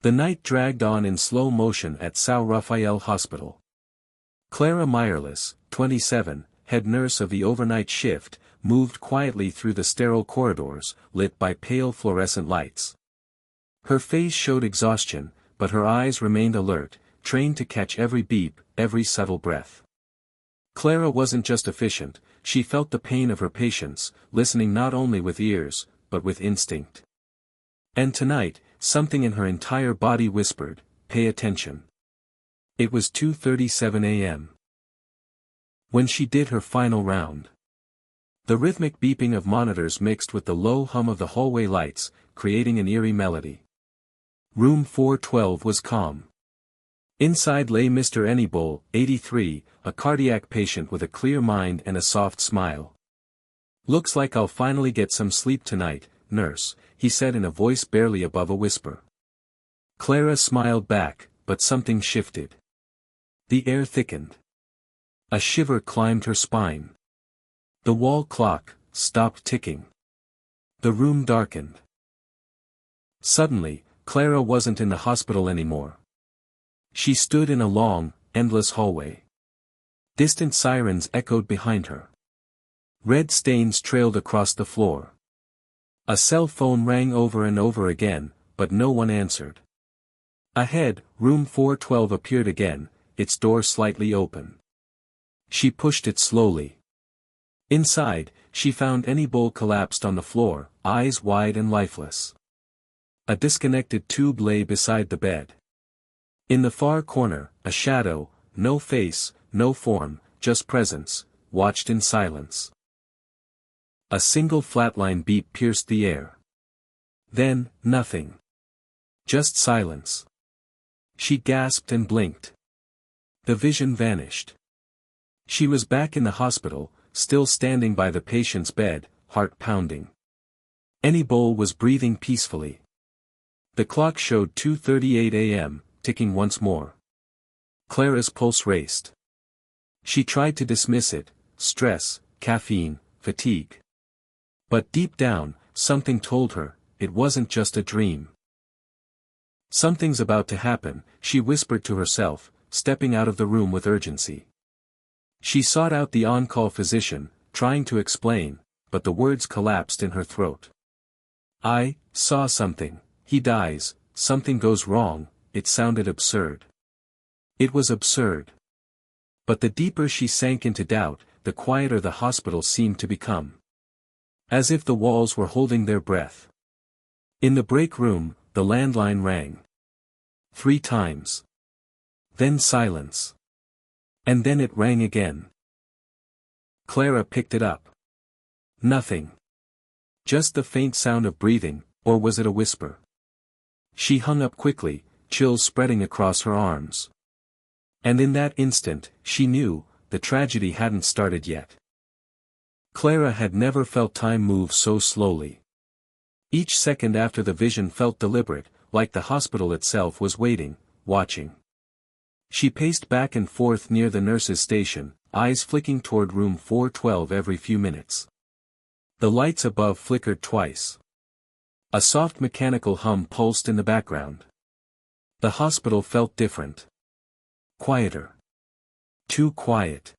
The night dragged on in slow motion at São Rafael Hospital. Clara Meyerless, 27, head nurse of the overnight shift, moved quietly through the sterile corridors, lit by pale fluorescent lights. Her face showed exhaustion, but her eyes remained alert, trained to catch every beep, every subtle breath. Clara wasn't just efficient, she felt the pain of her patients, listening not only with ears, but with instinct. And tonight, something in her entire body whispered, "Pay attention." It was 2:37 a.m. when she did her final round. The rhythmic beeping of monitors mixed with the low hum of the hallway lights, creating an eerie melody. Room 412 was calm. Inside lay Mr. Anibol, 83, a cardiac patient with a clear mind and a soft smile. "Looks like I'll finally get some sleep tonight, nurse," he said in a voice barely above a whisper. Clara smiled back, but something shifted. The air thickened. A shiver climbed her spine. The wall clock stopped ticking. The room darkened. Suddenly, Clara wasn't in the hospital anymore. She stood in a long, endless hallway. Distant sirens echoed behind her. Red stains trailed across the floor. A cell phone rang over and over again, but no one answered. Ahead, room 412 appeared again, its door slightly open. She pushed it slowly. Inside, she found Anibol collapsed on the floor, eyes wide and lifeless. A disconnected tube lay beside the bed. In the far corner, a shadow, no face, no form, just presence, watched in silence. A single flatline beep pierced the air. Then, nothing. Just silence. She gasped and blinked. The vision vanished. She was back in the hospital, still standing by the patient's bed, heart pounding. Anibol was breathing peacefully. The clock showed 2:38 a.m., ticking once more. Clara's pulse raced. She tried to dismiss it, stress, caffeine, fatigue. But deep down, something told her, it wasn't just a dream. "Something's about to happen," she whispered to herself, stepping out of the room with urgency. She sought out the on-call physician, trying to explain, but the words collapsed in her throat. "I saw something. He dies, something goes wrong." It sounded absurd. It was absurd. But the deeper she sank into doubt, the quieter the hospital seemed to become. As if the walls were holding their breath. In the break room, the landline rang. 3 times. Then silence. And then it rang again. Clara picked it up. Nothing. Just the faint sound of breathing, or was it a whisper? She hung up quickly, chills spreading across her arms. And in that instant, she knew, the tragedy hadn't started yet. Clara had never felt time move so slowly. Each second after the vision felt deliberate, like the hospital itself was waiting, watching. She paced back and forth near the nurse's station, eyes flicking toward room 412 every few minutes. The lights above flickered twice. A soft mechanical hum pulsed in the background. The hospital felt different. Quieter. Too quiet.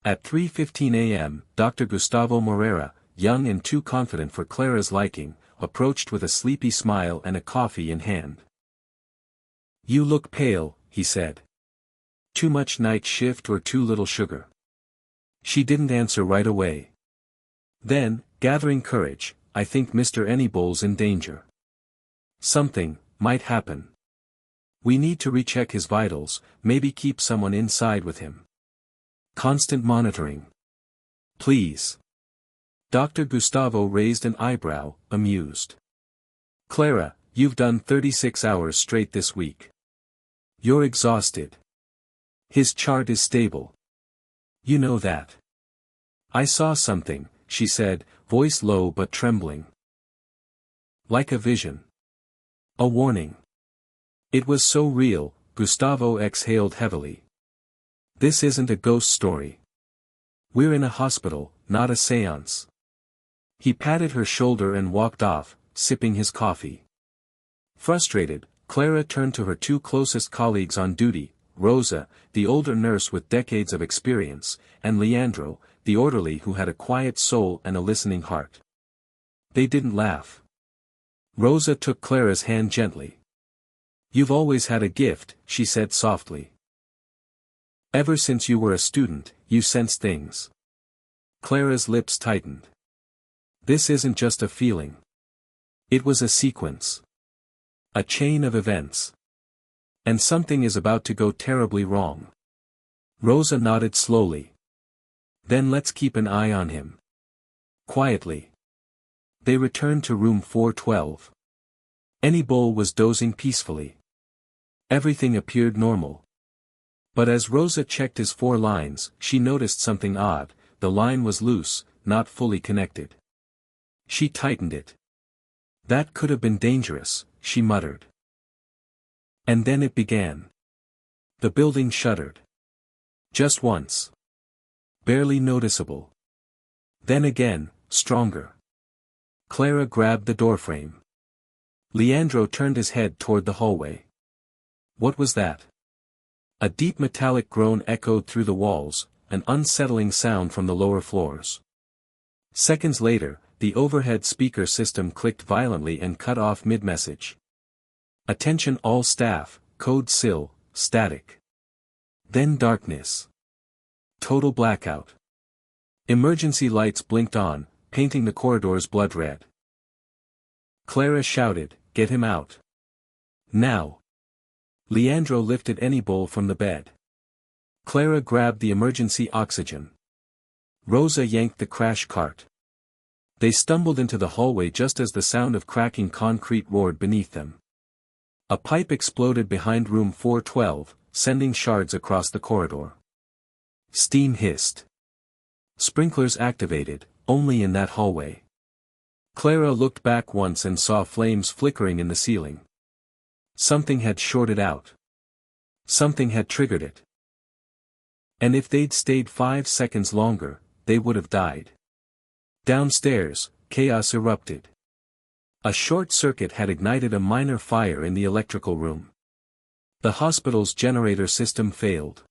At 3:15 a.m., Dr. Gustavo Moreira, young and too confident for Clara's liking, approached with a sleepy smile and a coffee in hand. "You look pale," he said. "Too much night shift or too little sugar?" She didn't answer right away. Then, gathering courage, "I think Mr. Anibol's in danger. Something might happen. We need to recheck his vitals, maybe keep someone inside with him. Constant monitoring. Please." Dr. Gustavo raised an eyebrow, amused. "Clara, you've done 36 hours straight this week. You're exhausted. His chart is stable. You know that." "I saw something," she said, voice low but trembling. "Like a vision. A warning." It was so real, Gustavo exhaled heavily. "This isn't a ghost story. We're in a hospital, not a séance." He patted her shoulder and walked off, sipping his coffee. Frustrated, Clara turned to her two closest colleagues on duty, Rosa, the older nurse with decades of experience, and Leandro, the orderly who had a quiet soul and a listening heart. They didn't laugh. Rosa took Clara's hand gently. "You've always had a gift," she said softly. "Ever since you were a student, you sense things." Clara's lips tightened. This isn't just a feeling. It was a sequence. A chain of events. And something is about to go terribly wrong. Rosa nodded slowly. "Then let's keep an eye on him." Quietly. They returned to room 412. Anibole was dozing peacefully. Everything appeared normal. But as Rosa checked his 4 lines, she noticed something odd. The line was loose, not fully connected. She tightened it. "That could have been dangerous," she muttered. And then it began. The building shuddered. Just once. Barely noticeable. Then again, stronger. Clara grabbed the doorframe. Leandro turned his head toward the hallway. What was that? A deep metallic groan echoed through the walls, an unsettling sound from the lower floors. Seconds later, the overhead speaker system clicked violently and cut off mid-message. "Attention all staff, code SIL, static." Then darkness. Total blackout. Emergency lights blinked on, painting the corridors blood red. Clara shouted, "Get him out. Now." Leandro lifted Anibole from the bed. Clara grabbed the emergency oxygen. Rosa yanked the crash cart. They stumbled into the hallway just as the sound of cracking concrete roared beneath them. A pipe exploded behind room 412, sending shards across the corridor. Steam hissed. Sprinklers activated, only in that hallway. Clara looked back once and saw flames flickering in the ceiling. Something had shorted out. Something had triggered it. And if they'd stayed 5 seconds longer, they would have died. Downstairs, chaos erupted. A short circuit had ignited a minor fire in the electrical room. The hospital's generator system failed.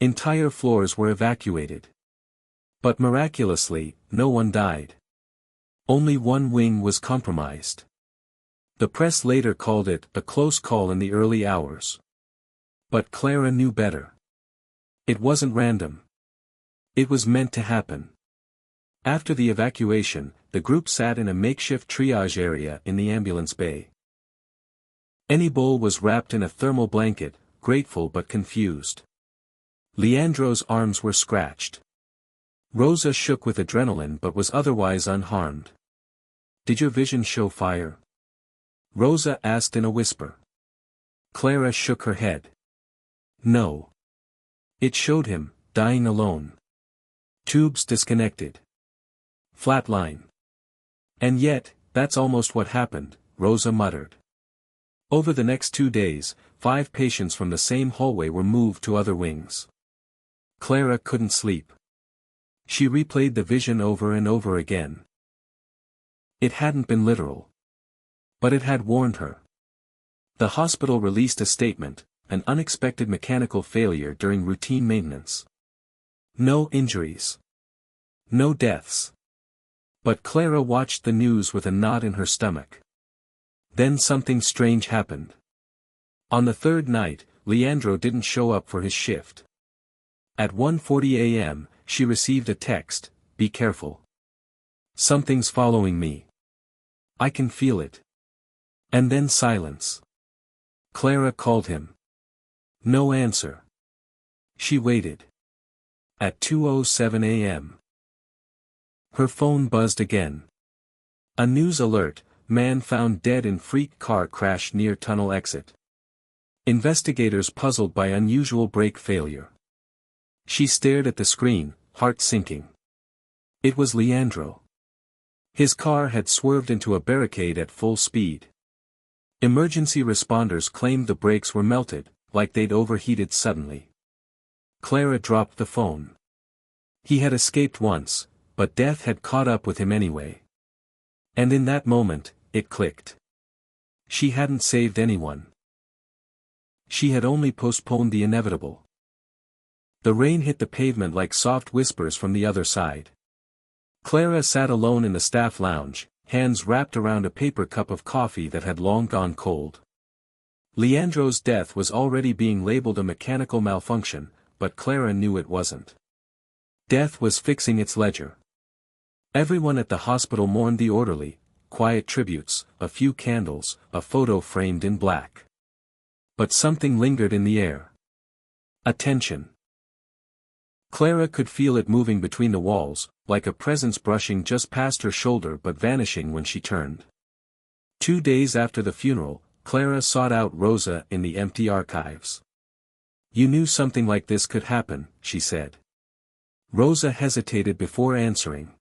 Entire floors were evacuated. But miraculously, no one died. Only one wing was compromised. The press later called it a close call in the early hours. But Clara knew better. It wasn't random. It was meant to happen. After the evacuation, the group sat in a makeshift triage area in the ambulance bay. Anibole was wrapped in a thermal blanket, grateful but confused. Leandro's arms were scratched. Rosa shook with adrenaline but was otherwise unharmed. "Did your vision show fire?" Rosa asked in a whisper. Clara shook her head. "No. It showed him, dying alone. Tubes disconnected. Flatline. And yet, that's almost what happened," Rosa muttered. Over the next 2 days, 5 patients from the same hallway were moved to other wings. Clara couldn't sleep. She replayed the vision over and over again. It hadn't been literal. But it had warned her. The hospital released a statement, an unexpected mechanical failure during routine maintenance. No injuries. No deaths. But Clara watched the news with a knot in her stomach. Then something strange happened. On the 3rd night, Leandro didn't show up for his shift. At 1:40 a.m., she received a text, "Be careful. Something's following me. I can feel it." And then silence. Clara called him. No answer. She waited. At 2:07 a.m. Her phone buzzed again. A news alert, man found dead in freak car crash near tunnel exit. Investigators puzzled by unusual brake failure. She stared at the screen, heart sinking. It was Leandro. His car had swerved into a barricade at full speed. Emergency responders claimed the brakes were melted, like they'd overheated suddenly. Clara dropped the phone. He had escaped once, but death had caught up with him anyway. And in that moment, it clicked. She hadn't saved anyone. She had only postponed the inevitable. The rain hit the pavement like soft whispers from the other side. Clara sat alone in the staff lounge, hands wrapped around a paper cup of coffee that had long gone cold. Leandro's death was already being labeled a mechanical malfunction, but Clara knew it wasn't. Death was fixing its ledger. Everyone at the hospital mourned the orderly, quiet tributes, a few candles, a photo framed in black. But something lingered in the air. Attention. Clara could feel it moving between the walls, like a presence brushing just past her shoulder but vanishing when she turned. 2 days after the funeral, Clara sought out Rosa in the empty archives. "You knew something like this could happen," she said. Rosa hesitated before answering.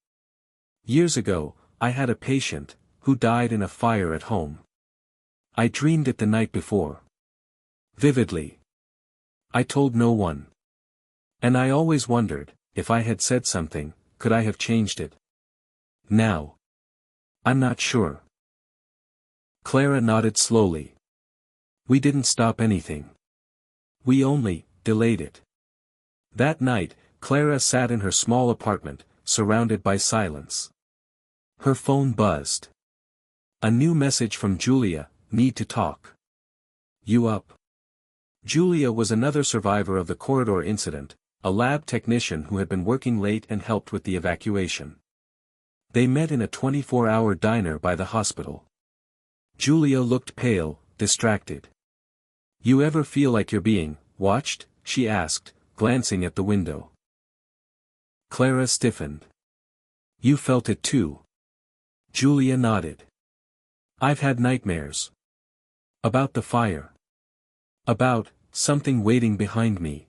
"Years ago, I had a patient, who died in a fire at home. I dreamed it the night before. Vividly. I told no one. And I always wondered, if I had said something, could I have changed it? Now. I'm not sure." Clara nodded slowly. "We didn't stop anything. We only delayed it." That night, Clara sat in her small apartment, surrounded by silence. Her phone buzzed. A new message from Julia: "Need to talk. You up?" Julia was another survivor of the corridor incident, a lab technician who had been working late and helped with the evacuation. They met in a 24-hour diner by the hospital. Julia looked pale, distracted. "You ever feel like you're being watched?" she asked, glancing at the window. Clara stiffened. "You felt it too?" Julia nodded. "I've had nightmares. About the fire. About something waiting behind me.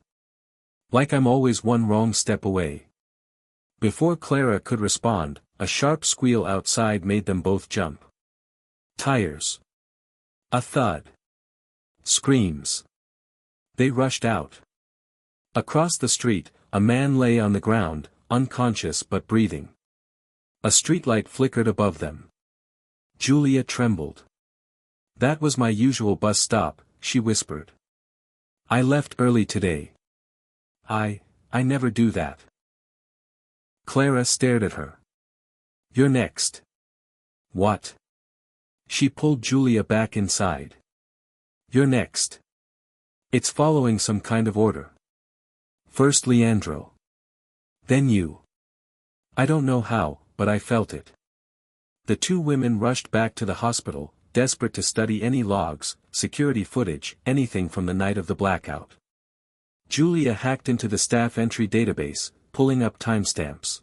Like I'm always one wrong step away." Before Clara could respond, a sharp squeal outside made them both jump. Tires. A thud. Screams. They rushed out. Across the street, a man lay on the ground, unconscious but breathing. A streetlight flickered above them. Julia trembled. "That was my usual bus stop," she whispered. "I left early today. I never do that." Clara stared at her. "You're next." "What?" She pulled Julia back inside. "You're next. It's following some kind of order. First Leandro. Then you. I don't know how, but I felt it." The two women rushed back to the hospital, desperate to study any logs, security footage, anything from the night of the blackout. Julia hacked into the staff entry database, pulling up timestamps.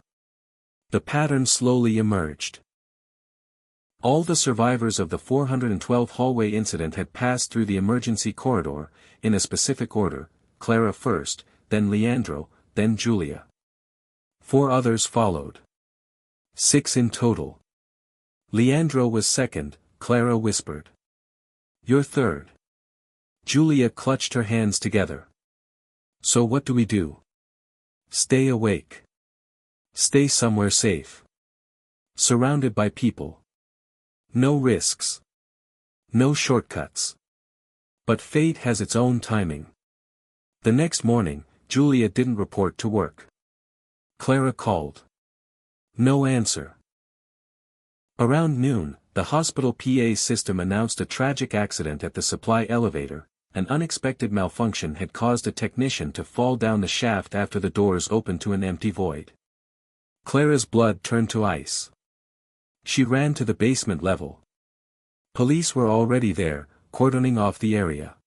The pattern slowly emerged. All the survivors of the 412 hallway incident had passed through the emergency corridor, in a specific order: Clara first, then Leandro, then Julia. 4 others followed. 6 in total. Leandro was second, Clara whispered. "You're third." Julia clutched her hands together. "So what do we do?" "Stay awake. Stay somewhere safe. Surrounded by people. No risks. No shortcuts. But fate has its own timing." The next morning, Julia didn't report to work. Clara called. No answer. Around noon, the hospital PA system announced a tragic accident at the supply elevator. An unexpected malfunction had caused a technician to fall down the shaft after the doors opened to an empty void. Clara's blood turned to ice. She ran to the basement level. Police were already there, cordoning off the area.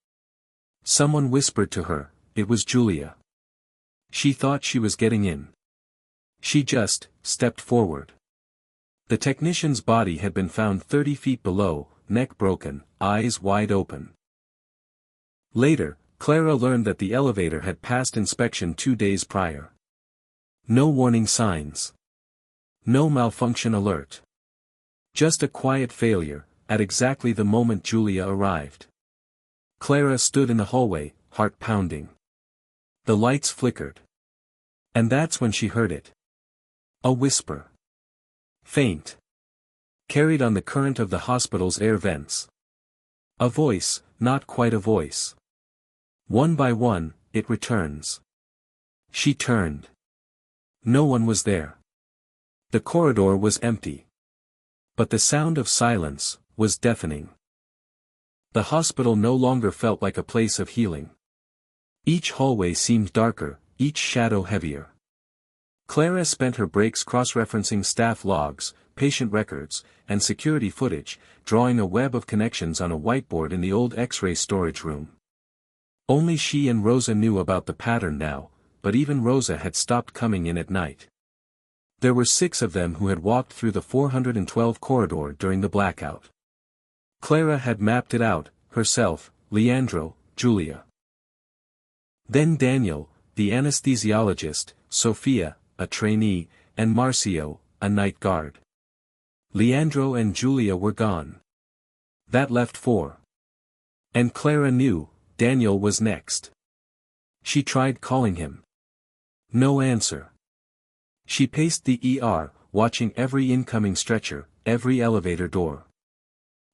Someone whispered to her, it was Julia. She thought she was getting in. She just stepped forward. The technician's body had been found 30 feet below, neck broken, eyes wide open. Later, Clara learned that the elevator had passed inspection 2 days prior. No warning signs. No malfunction alert. Just a quiet failure, at exactly the moment Julia arrived. Clara stood in the hallway, heart pounding. The lights flickered. And that's when she heard it. A whisper. Faint. Carried on the current of the hospital's air vents. A voice, not quite a voice. One by one, it returns. She turned. No one was there. The corridor was empty. But the sound of silence was deafening. The hospital no longer felt like a place of healing. Each hallway seemed darker, each shadow heavier. Clara spent her breaks cross-referencing staff logs, patient records, and security footage, drawing a web of connections on a whiteboard in the old X-ray storage room. Only she and Rosa knew about the pattern now, but even Rosa had stopped coming in at night. There were 6 of them who had walked through the 412 corridor during the blackout. Clara had mapped it out, herself, Leandro, Julia. Then Daniel, the anesthesiologist, Sophia, a trainee, and Marcio, a night guard. Leandro and Julia were gone. That left 4. And Clara knew, Daniel was next. She tried calling him. No answer. She paced the ER, watching every incoming stretcher, every elevator door.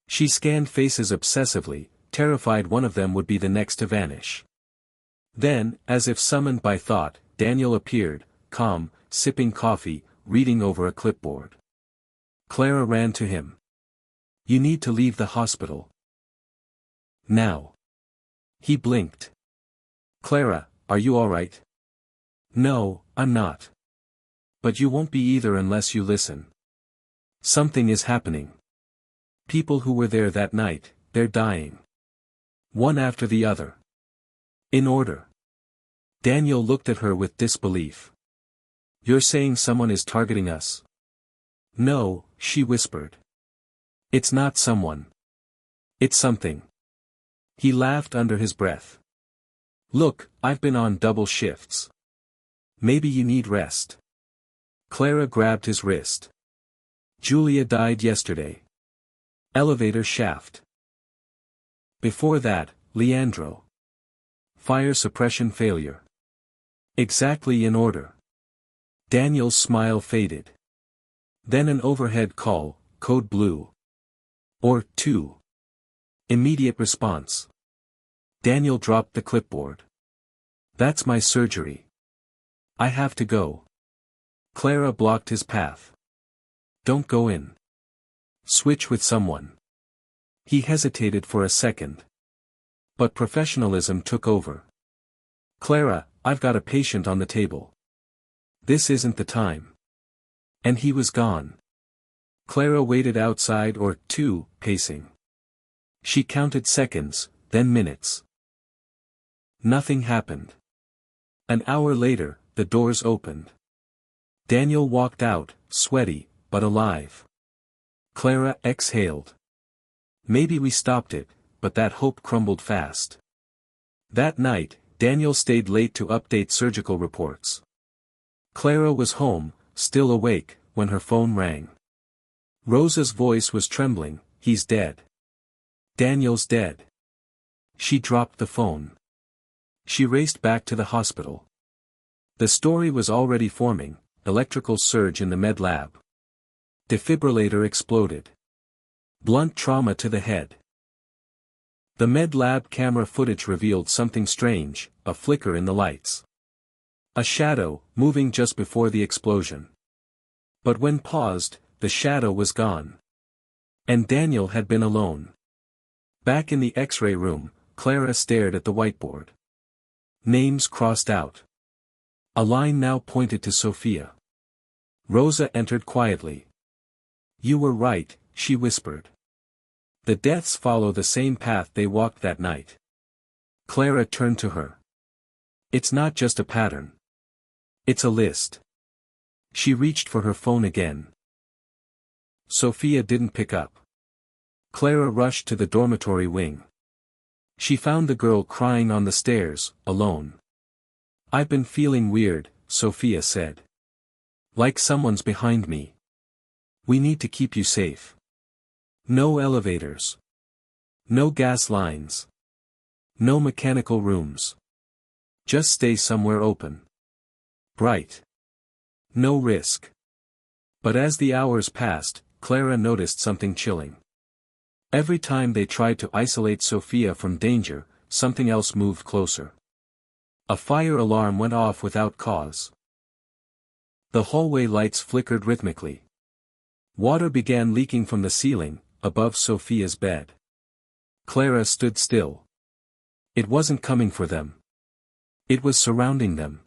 She scanned faces obsessively, terrified one of them would be the next to vanish. Then, as if summoned by thought, Daniel appeared, calm, sipping coffee, reading over a clipboard. Clara ran to him. You need to leave the hospital. Now. He blinked. Clara, are you all right? No, I'm not. But you won't be either unless you listen. Something is happening. People who were there that night, they're dying. One after the other. In order. Daniel looked at her with disbelief. You're saying someone is targeting us? No, she whispered. It's not someone. It's something. He laughed under his breath. Look, I've been on double shifts. Maybe you need rest. Clara grabbed his wrist. Julia died yesterday. Elevator shaft. Before that, Leandro. Fire suppression failure. Exactly in order. Daniel's smile faded. Then an overhead call, code blue. Or 2. Immediate response. Daniel dropped the clipboard. That's my surgery. I have to go. Clara blocked his path. Don't go in. Switch with someone. He hesitated for a second. But professionalism took over. Clara, I've got a patient on the table. This isn't the time. And he was gone. Clara waited outside or 2, pacing. She counted seconds, then minutes. Nothing happened. An hour later, the doors opened. Daniel walked out, sweaty, but alive. Clara exhaled. Maybe we stopped it, but that hope crumbled fast. That night, Daniel stayed late to update surgical reports. Clara was home, still awake, when her phone rang. Rosa's voice was trembling, he's dead. Daniel's dead. She dropped the phone. She raced back to the hospital. The story was already forming, electrical surge in the med lab. Defibrillator exploded. Blunt trauma to the head. The med lab camera footage revealed something strange, a flicker in the lights. A shadow, moving just before the explosion. But when paused, the shadow was gone. And Daniel had been alone. Back in the X-ray room, Clara stared at the whiteboard. Names crossed out. A line now pointed to Sophia. Rosa entered quietly. You were right, she whispered. The deaths follow the same path they walked that night. Clara turned to her. It's not just a pattern. It's a list. She reached for her phone again. Sophia didn't pick up. Clara rushed to the dormitory wing. She found the girl crying on the stairs, alone. I've been feeling weird, Sophia said. Like someone's behind me. We need to keep you safe. No elevators. No gas lines. No mechanical rooms. Just stay somewhere open. Bright. No risk. But as the hours passed, Clara noticed something chilling. Every time they tried to isolate Sophia from danger, something else moved closer. A fire alarm went off without cause. The hallway lights flickered rhythmically. Water began leaking from the ceiling, above Sophia's bed. Clara stood still. It wasn't coming for them. It was surrounding them.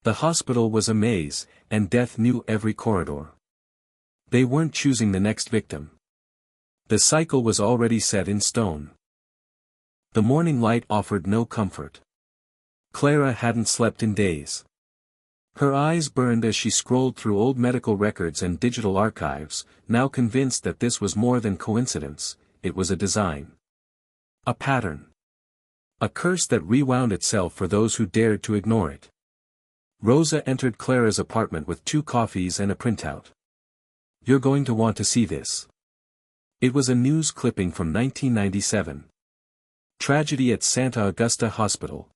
The hospital was a maze, and death knew every corridor. They weren't choosing the next victim. The cycle was already set in stone. The morning light offered no comfort. Clara hadn't slept in days. Her eyes burned as she scrolled through old medical records and digital archives, now convinced that this was more than coincidence, it was a design. A pattern. A curse that rewound itself for those who dared to ignore it. Rosa entered Clara's apartment with 2 coffees and a printout. "You're going to want to see this." It was a news clipping from 1997. Tragedy at Santa Augusta Hospital.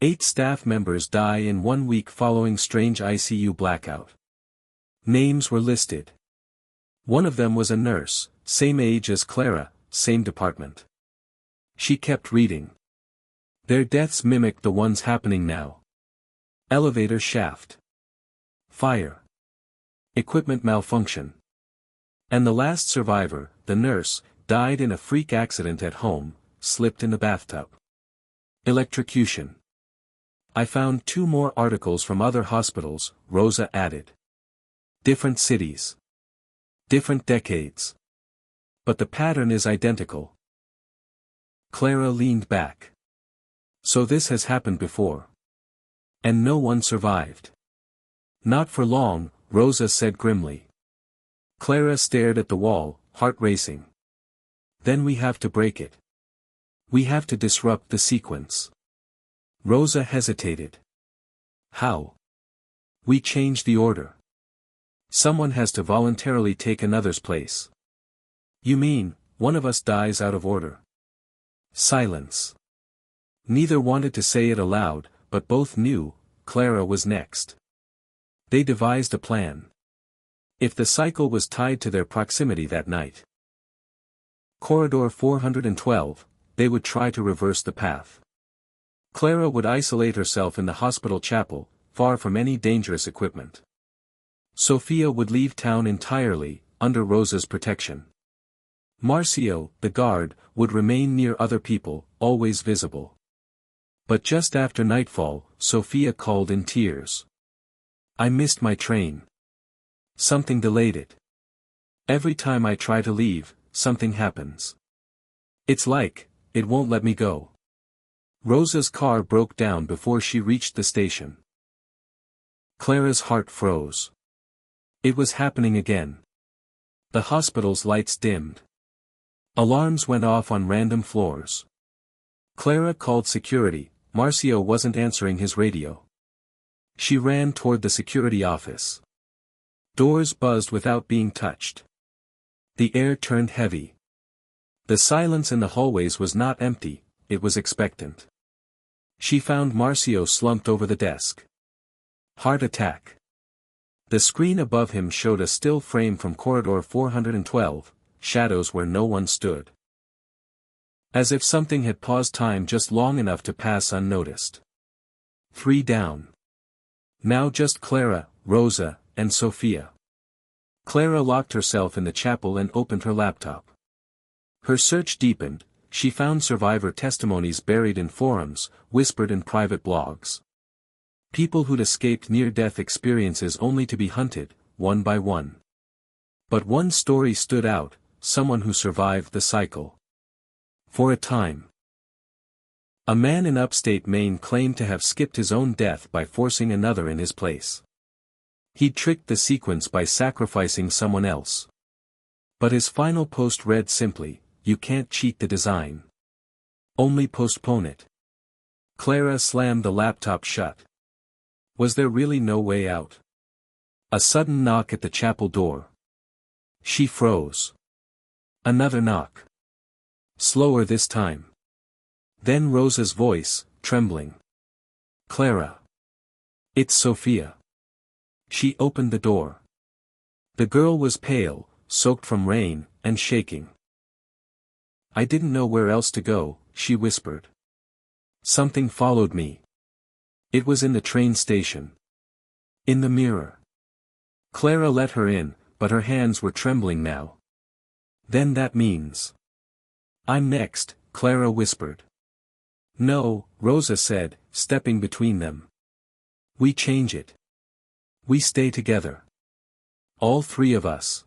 8 staff members die in 1 week following strange ICU blackout. Names were listed. One of them was a nurse, same age as Clara, same department. She kept reading. Their deaths mimicked the ones happening now. Elevator shaft. Fire. Equipment malfunction. And the last survivor, the nurse, died in a freak accident at home, slipped in the bathtub. Electrocution. "I found 2 more articles from other hospitals," Rosa added. "Different cities. Different decades. But the pattern is identical." Clara leaned back. "So this has happened before. And no one survived." "Not for long," Rosa said grimly. Clara stared at the wall, heart racing. "Then we have to break it. We have to disrupt the sequence." Rosa hesitated. "How?" "We change the order. Someone has to voluntarily take another's place." "You mean, one of us dies out of order?" Silence. Neither wanted to say it aloud, but both knew, Clara was next. They devised a plan. If the cycle was tied to their proximity that night. Corridor 412, they would try to reverse the path. Clara would isolate herself in the hospital chapel, far from any dangerous equipment. Sophia would leave town entirely, under Rosa's protection. Marcio, the guard, would remain near other people, always visible. But just after nightfall, Sophia called in tears. "I missed my train. Something delayed it. Every time I try to leave, something happens. It's like, it won't let me go." Rosa's car broke down before she reached the station. Clara's heart froze. It was happening again. The hospital's lights dimmed. Alarms went off on random floors. Clara called security. Marcio wasn't answering his radio. She ran toward the security office. Doors buzzed without being touched. The air turned heavy. The silence in the hallways was not empty, it was expectant. She found Marcio slumped over the desk. Heart attack. The screen above him showed a still frame from corridor 412, shadows where no one stood. As if something had paused time just long enough to pass unnoticed. 3 down. Now just Clara, Rosa, and Sophia. Clara locked herself in the chapel and opened her laptop. Her search deepened, she found survivor testimonies buried in forums, whispered in private blogs. People who'd escaped near-death experiences only to be hunted, one by one. But one story stood out, someone who survived the cycle. For a time. A man in upstate Maine claimed to have skipped his own death by forcing another in his place. He'd tricked the sequence by sacrificing someone else. But his final post read simply, "You can't cheat the design. Only postpone it." Clara slammed the laptop shut. Was there really no way out? A sudden knock at the chapel door. She froze. Another knock. Slower this time. Then Rosa's voice, trembling. "Clara. It's Sophia." She opened the door. The girl was pale, soaked from rain, and shaking. I didn't know where else to go," she whispered. "Something followed me. It was in the train station. In the mirror." Clara let her in, but her hands were trembling now. "Then that means—" "I'm next," Clara whispered. "No," Rosa said, stepping between them. "We change it. We stay together. All three of us.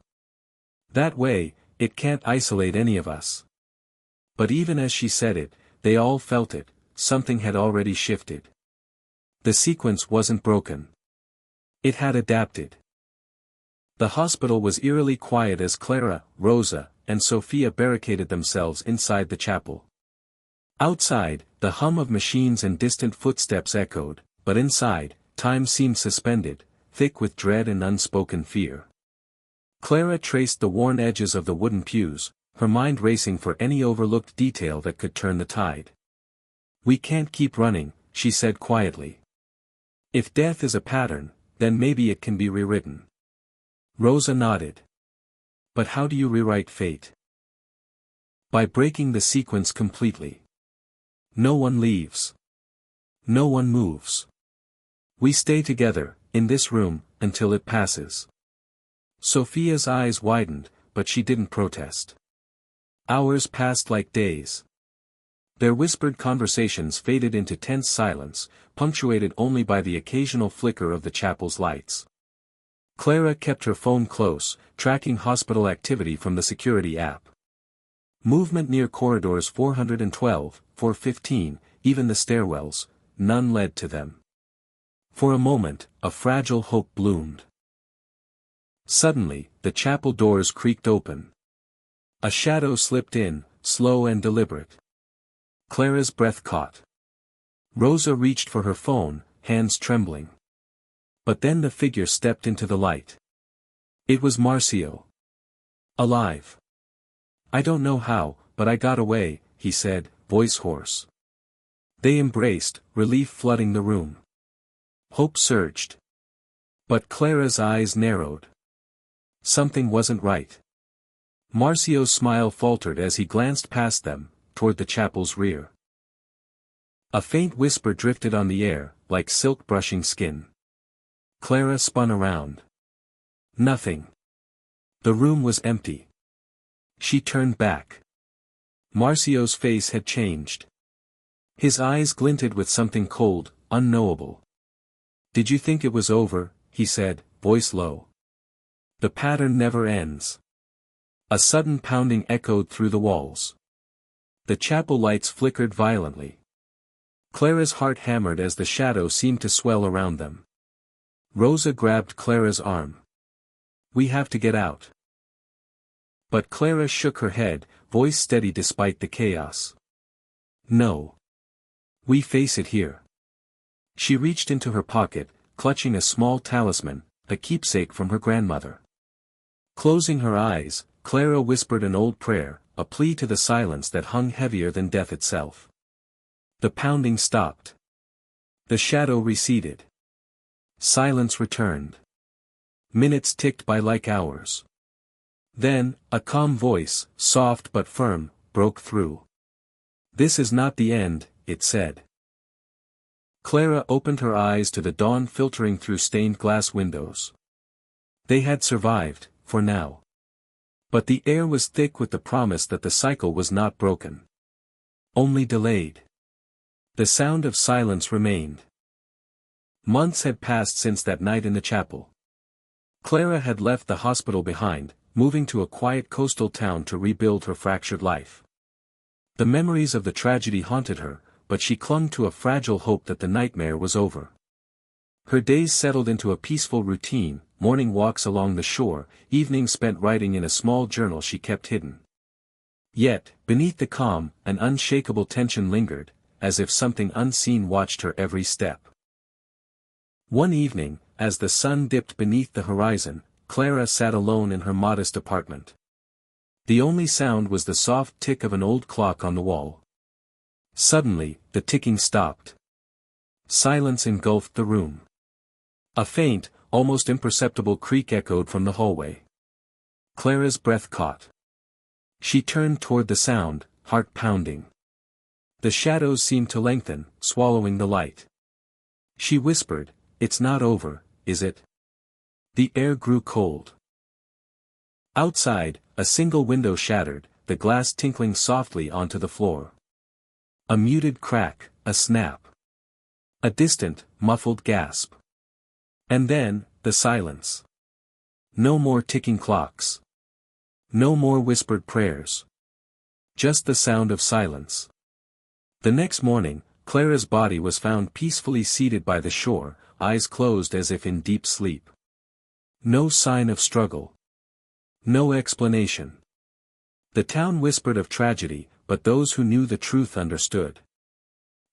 That way, it can't isolate any of us." But even as she said it, they all felt it, something had already shifted. The sequence wasn't broken. It had adapted. The hospital was eerily quiet as Clara, Rosa, and Sophia barricaded themselves inside the chapel. Outside, the hum of machines and distant footsteps echoed, but inside, time seemed suspended, thick with dread and unspoken fear. Clara traced the worn edges of the wooden pews, her mind racing for any overlooked detail that could turn the tide. "We can't keep running," she said quietly. "If death is a pattern, then maybe it can be rewritten." Rosa nodded. "But how do you rewrite fate?" "By breaking the sequence completely. No one leaves. No one moves. We stay together, in this room, until it passes." Sophia's eyes widened, but she didn't protest. Hours passed like days. Their whispered conversations faded into tense silence, punctuated only by the occasional flicker of the chapel's lights. Clara kept her phone close, tracking hospital activity from the security app. Movement near corridors 412, 415, even the stairwells, none led to them. For a moment, a fragile hope bloomed. Suddenly, the chapel doors creaked open. A shadow slipped in, slow and deliberate. Clara's breath caught. Rosa reached for her phone, hands trembling. But then the figure stepped into the light. It was Marcio. Alive. "I don't know how, but I got away," he said, voice hoarse. They embraced, relief flooding the room. Hope surged. But Clara's eyes narrowed. Something wasn't right. Marcio's smile faltered as he glanced past them, toward the chapel's rear. A faint whisper drifted on the air, like silk brushing skin. Clara spun around. Nothing. The room was empty. She turned back. Marcio's face had changed. His eyes glinted with something cold, unknowable. "Did you think it was over?" he said, voice low. "The pattern never ends." A sudden pounding echoed through the walls. The chapel lights flickered violently. Clara's heart hammered as the shadow seemed to swell around them. Rosa grabbed Clara's arm. "We have to get out." But Clara shook her head, voice steady despite the chaos. "No. We face it here." She reached into her pocket, clutching a small talisman, a keepsake from her grandmother. Closing her eyes, Clara whispered an old prayer, a plea to the silence that hung heavier than death itself. The pounding stopped. The shadow receded. Silence returned. Minutes ticked by like hours. Then, a calm voice, soft but firm, broke through. "This is not the end," it said. Clara opened her eyes to the dawn filtering through stained glass windows. They had survived, for now. But the air was thick with the promise that the cycle was not broken. Only delayed. The sound of silence remained. Months had passed since that night in the chapel. Clara had left the hospital behind, moving to a quiet coastal town to rebuild her fractured life. The memories of the tragedy haunted her, but she clung to a fragile hope that the nightmare was over. Her days settled into a peaceful routine, morning walks along the shore, evenings spent writing in a small journal she kept hidden. Yet, beneath the calm, an unshakable tension lingered, as if something unseen watched her every step. One evening, as the sun dipped beneath the horizon, Clara sat alone in her modest apartment. The only sound was the soft tick of an old clock on the wall. Suddenly, the ticking stopped. Silence engulfed the room. A faint, almost imperceptible creak echoed from the hallway. Clara's breath caught. She turned toward the sound, heart pounding. The shadows seemed to lengthen, swallowing the light. She whispered, "It's not over, is it?" The air grew cold. Outside, a single window shattered, the glass tinkling softly onto the floor. A muted crack, a snap. A distant, muffled gasp. And then, the silence. No more ticking clocks. No more whispered prayers. Just the sound of silence. The next morning, Clara's body was found peacefully seated by the shore, eyes closed as if in deep sleep. No sign of struggle. No explanation. The town whispered of tragedy, but those who knew the truth understood.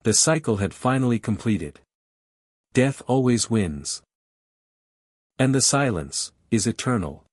The cycle had finally completed. Death always wins. And the silence is eternal.